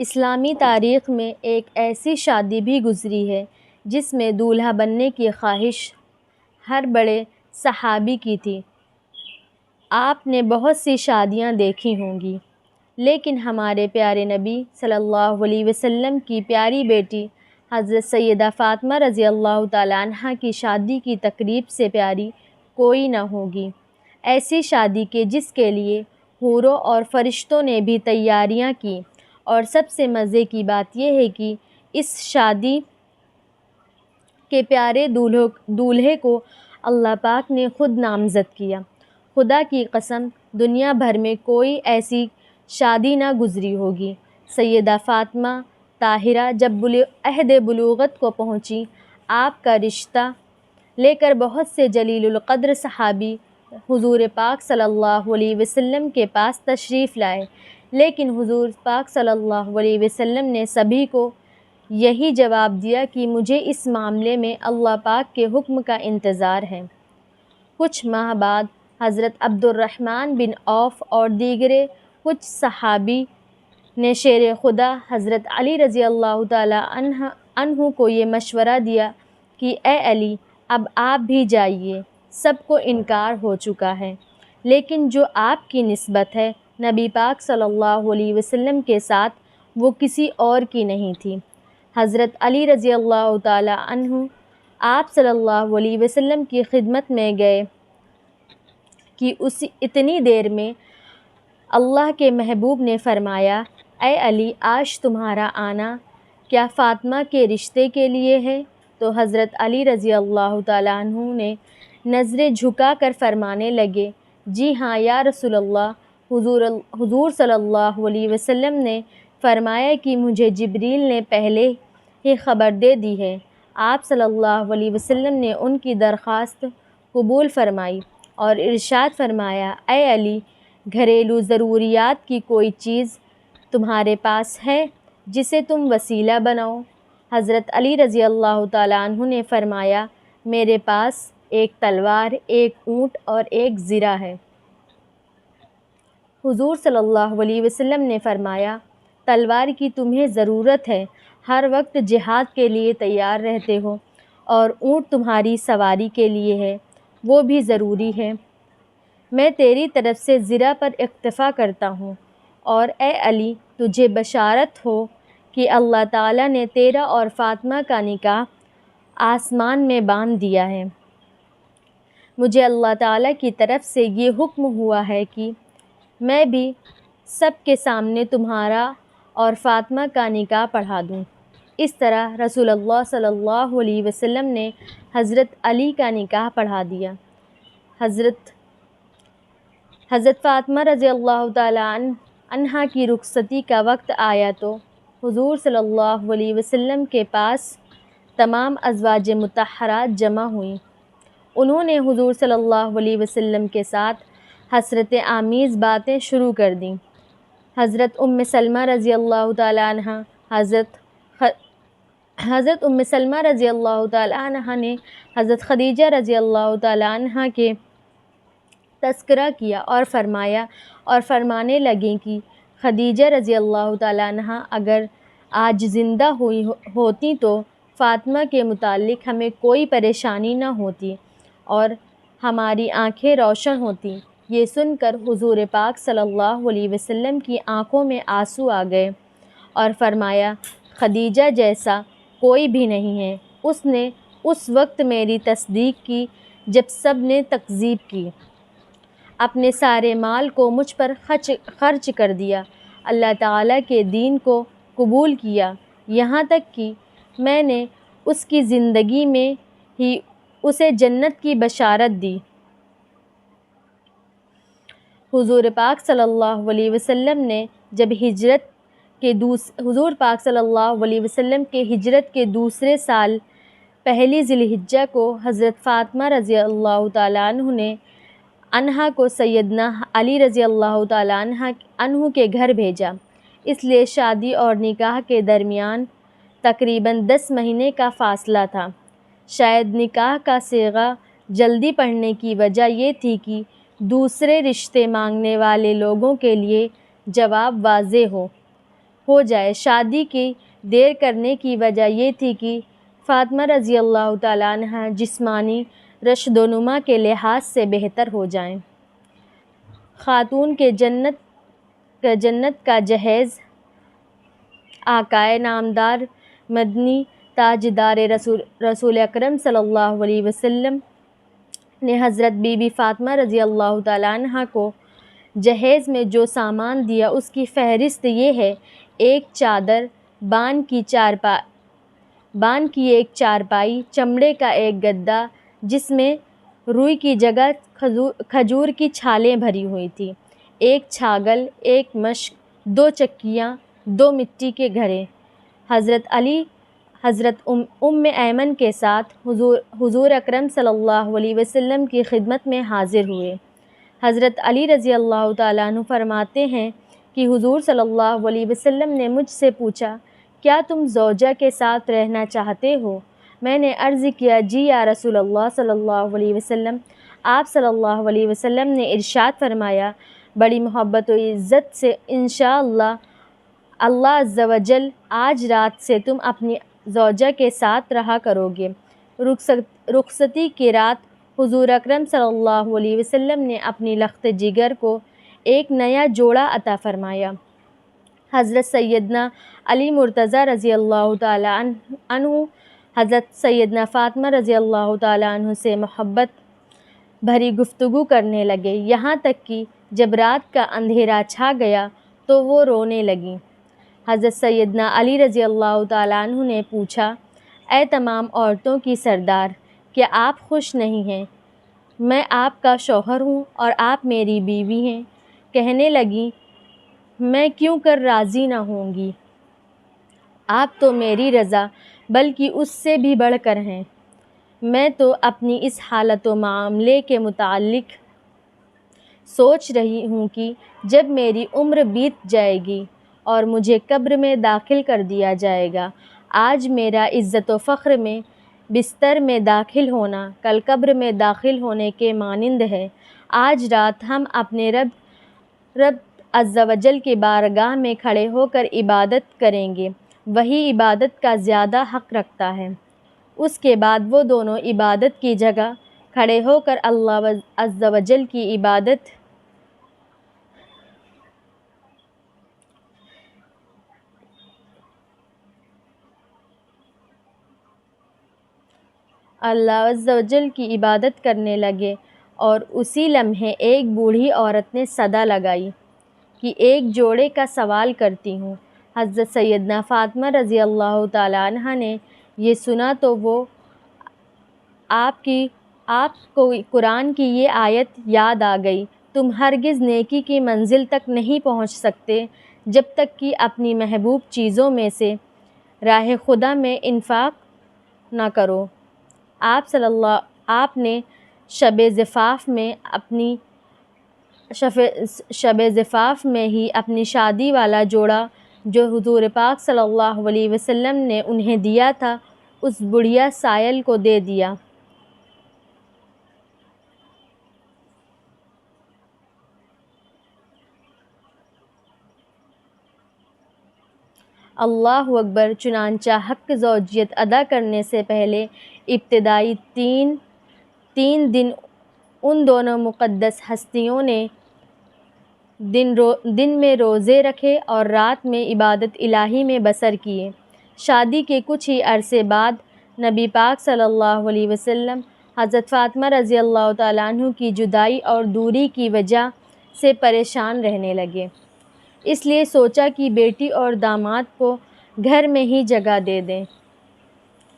اسلامی تاریخ میں ایک ایسی شادی بھی گزری ہے جس میں دولہا بننے کی خواہش ہر بڑے صحابی کی تھی۔ آپ نے بہت سی شادیاں دیکھی ہوں گی، لیکن ہمارے پیارے نبی صلی اللہ علیہ وسلم کی پیاری بیٹی حضرت سیدہ فاطمہ رضی اللہ تعالیٰ عنہ کی شادی کی تقریب سے پیاری کوئی نہ ہوگی۔ ایسی شادی کہ جس کے لیے حوروں اور فرشتوں نے بھی تیاریاں کیں، اور سب سے مزے کی بات یہ ہے کہ اس شادی کے پیارے دولہے کو اللہ پاک نے خود نامزد کیا۔ خدا کی قسم، دنیا بھر میں کوئی ایسی شادی نہ گزری ہوگی۔ سیدہ فاطمہ طاہرہ جب عہد بلوغت کو پہنچی، آپ کا رشتہ لے کر بہت سے جلیل القدر صحابی حضور پاک صلی اللہ علیہ وسلم کے پاس تشریف لائے، لیکن حضور پاک صلی اللہ علیہ وسلم نے سبھی کو یہی جواب دیا کہ مجھے اس معاملے میں اللہ پاک کے حکم کا انتظار ہے۔ کچھ ماہ بعد حضرت عبد الرحمن بن عوف اور دیگرے کچھ صحابی نے شیر خدا حضرت علی رضی اللہ تعالیٰ عنہ کو یہ مشورہ دیا کہ اے علی، اب آپ بھی جائیے، سب کو انکار ہو چکا ہے، لیکن جو آپ کی نسبت ہے نبی پاک صلی اللہ علیہ وسلم کے ساتھ وہ کسی اور کی نہیں تھی۔ حضرت علی رضی اللہ تعالیٰ عنہ آپ صلی اللہ علیہ وسلم کی خدمت میں گئے کہ اتنی دیر میں اللہ کے محبوب نے فرمایا، اے علی، آج تمہارا آنا کیا فاطمہ کے رشتے کے لیے ہے؟ تو حضرت علی رضی اللہ تعالیٰ عنہ نے نظریں جھکا کر فرمانے لگے، جی ہاں یا رسول اللہ، حضور صلی اللہ علیہ وسلم نے فرمایا کہ مجھے جبریل نے پہلے ہی خبر دے دی ہے۔ آپ صلی اللہ علیہ وسلم نے ان کی درخواست قبول فرمائی اور ارشاد فرمایا، اے علی، گھریلو ضروریات کی کوئی چیز تمہارے پاس ہے جسے تم وسیلہ بناؤ؟ حضرت علی رضی اللہ تعالیٰ عنہ نے فرمایا، میرے پاس ایک تلوار، ایک اونٹ اور ایک زرہ ہے۔ حضور صلی اللہ علیہ وسلم نے فرمایا، تلوار کی تمہیں ضرورت ہے، ہر وقت جہاد کے لیے تیار رہتے ہو، اور اونٹ تمہاری سواری کے لیے ہے، وہ بھی ضروری ہے۔ میں تیری طرف سے زرہ پر اکتفا کرتا ہوں، اور اے علی، تجھے بشارت ہو کہ اللہ تعالیٰ نے تیرا اور فاطمہ کا نکاح آسمان میں باندھ دیا ہے۔ مجھے اللہ تعالیٰ کی طرف سے یہ حکم ہوا ہے کہ میں بھی سب کے سامنے تمہارا اور فاطمہ کا نکاح پڑھا دوں۔ اس طرح رسول اللہ صلی اللہ علیہ وسلم نے حضرت علی کا نکاح پڑھا دیا۔ حضرت فاطمہ رضی اللہ تعالیٰ عنہا کی رخصتی کا وقت آیا تو حضور صلی اللہ علیہ وسلم کے پاس تمام ازواج مطہرات جمع ہوئیں۔ انہوں نے حضور صلی اللہ علیہ وسلم کے ساتھ حسرت آمیز باتیں شروع کر دیں۔ حضرت ام سلمہ رضی اللہ تعالیٰ عنہ حضرت ام سلمہ رضی اللہ تعالیٰ عنہ نے حضرت خدیجہ رضی اللہ تعالیٰ عنہ کے تذکرہ کیا اور فرمانے لگیں کہ خدیجہ رضی اللہ تعالیٰ عنہ اگر آج زندہ ہوتی تو فاطمہ کے متعلق ہمیں کوئی پریشانی نہ ہوتی اور ہماری آنکھیں روشن ہوتیں۔ یہ سن کر حضور پاک صلی اللہ علیہ وسلم کی آنکھوں میں آنسو آ گئے اور فرمایا، خدیجہ جیسا کوئی بھی نہیں ہے، اس نے اس وقت میری تصدیق کی جب سب نے تکذیب کی، اپنے سارے مال کو مجھ پر خرچ کر دیا، اللہ تعالیٰ کے دین کو قبول کیا، یہاں تک کہ میں نے اس کی زندگی میں ہی اسے جنت کی بشارت دی۔ حضور پاک صلی اللہ علیہ وسلم نے جب حضور پاک صلی اللہ علیہ وسلم کے ہجرت کے دوسرے سال پہلی ذی الحجہ کو حضرت فاطمہ رضی اللہ تعالیٰ عنہا کو سیدنا علی رضی اللہ تعالیٰ عنہ کے گھر بھیجا، اس لیے شادی اور نکاح کے درمیان تقریباً 10 مہینے کا فاصلہ تھا۔ شاید نکاح کا صیغہ جلدی پڑھنے کی وجہ یہ تھی کہ دوسرے رشتے مانگنے والے لوگوں کے لیے جواب واضح ہو۔ ہو جائے۔ شادی کی دیر کرنے کی وجہ یہ تھی کہ فاطمہ رضی اللہ تعالیٰ عنہ جسمانی رشد و نما کے لحاظ سے بہتر ہو جائیں۔ خاتون کے جنت کا جہیز آقائے نامدار مدنی تاجدار رسول اکرم صلی اللہ علیہ وسلم نے حضرت بی بی فاطمہ رضی اللہ تعالیٰ عنہ کو جہیز میں جو سامان دیا اس کی فہرست یہ ہے: ایک چادر، بان کی ایک چارپائی، چمڑے کا ایک گدا جس میں روئی کی جگہ کھجور کی چھالیں بھری ہوئی تھیں، ایک چھاگل، ایک مشک، 2 چکیاں، 2 مٹی کے گھڑے۔ حضرت علی حضرت ام ایمن کے ساتھ حضور اکرم صلی اللہ علیہ وسلم کی خدمت میں حاضر ہوئے۔ حضرت علی رضی اللہ تعالیٰ عنہ فرماتے ہیں کہ حضور صلی اللہ علیہ وسلم نے مجھ سے پوچھا، کیا تم زوجہ کے ساتھ رہنا چاہتے ہو؟ میں نے عرض کیا، جی یا رسول اللہ صلی اللہ علیہ وسلم۔ آپ صلی اللہ علیہ وسلم نے ارشاد فرمایا، بڑی محبت و عزت سے انشاءاللہ اللہ عز و جل آج رات سے تم اپنی زوجہ کے ساتھ رہا کرو گے۔ رخصتی کی رات حضور اکرم صلی اللہ علیہ وسلم نے اپنی لخت جگر کو ایک نیا جوڑا عطا فرمایا۔ حضرت سیدنا علی مرتضیٰ رضی اللہ تعالیٰ عنہ حضرت سیدنا فاطمہ رضی اللہ تعالیٰ عنہ سے محبت بھری گفتگو کرنے لگے، یہاں تک کہ جب رات کا اندھیرا چھا گیا تو وہ رونے لگیں۔ حضرت سیدنا علی رضی اللہ تعالیٰ عنہ نے پوچھا، اے تمام عورتوں کی سردار، کیا آپ خوش نہیں ہیں؟ میں آپ کا شوہر ہوں اور آپ میری بیوی ہیں۔ کہنے لگیں، میں کیوں کر راضی نہ ہوں گی؟ آپ تو میری رضا بلکہ اس سے بھی بڑھ کر ہیں۔ میں تو اپنی اس حالت و معاملے کے متعلق سوچ رہی ہوں کہ جب میری عمر بیت جائے گی اور مجھے قبر میں داخل کر دیا جائے گا، آج میرا عزت و فخر میں بستر میں داخل ہونا کل قبر میں داخل ہونے کے مانند ہے۔ آج رات ہم اپنے رب عز و جل کی بارگاہ میں کھڑے ہو کر عبادت کریں گے، وہی عبادت کا زیادہ حق رکھتا ہے۔ اس کے بعد وہ دونوں عبادت کی جگہ کھڑے ہو کر اللہ عز و جل کی عبادت کرنے لگے، اور اسی لمحے ایک بوڑھی عورت نے صدا لگائی کہ ایک جوڑے کا سوال کرتی ہوں۔ حضرت سیدنا فاطمہ رضی اللہ تعالیٰ عنہ نے یہ سنا تو وہ آپ کو قرآن کی یہ آیت یاد آ گئی، تم ہرگز نیکی کی منزل تک نہیں پہنچ سکتے جب تک کہ اپنی محبوب چیزوں میں سے راہ خدا میں انفاق نہ کرو۔ آپ نے شب زفاف میں ہی اپنی شادی والا جوڑا جو حضور پاک صلی اللہ علیہ وسلم نے انہیں دیا تھا، اس بڑھیا سائل کو دے دیا۔ اللہ اکبر۔ چنانچہ حق زوجیت ادا کرنے سے پہلے ابتدائی تین دن ان دونوں مقدس ہستیوں نے دن میں روزے رکھے اور رات میں عبادت الہی میں بسر کیے۔ شادی کے کچھ ہی عرصے بعد نبی پاک صلی اللہ علیہ وسلم حضرت فاطمہ رضی اللہ تعالیٰ عنہ کی جدائی اور دوری کی وجہ سے پریشان رہنے لگے، اس لیے سوچا کہ بیٹی اور داماد کو گھر میں ہی جگہ دے دیں۔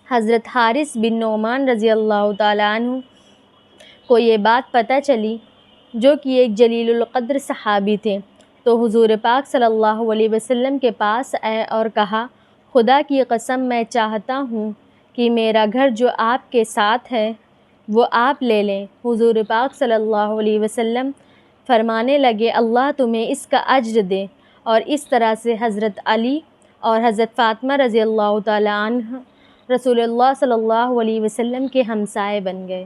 حضرت حارث بن نعمان رضی اللہ تعالیٰ عنہ کو یہ بات پتہ چلی، جو کہ ایک جلیل القدر صحابی تھے، تو حضور پاک صلی اللہ علیہ وسلم کے پاس آئے اور کہا، خدا کی قسم میں چاہتا ہوں کہ میرا گھر جو آپ کے ساتھ ہے وہ آپ لے لیں۔ حضور پاک صلی اللہ علیہ وسلم فرمانے لگے، اللہ تمہیں اس کا اجر دے، اور اس طرح سے حضرت علی اور حضرت فاطمہ رضی اللہ تعالیٰ عنہ رسول اللہ صلی اللہ علیہ وسلم کے ہمسائے بن گئے۔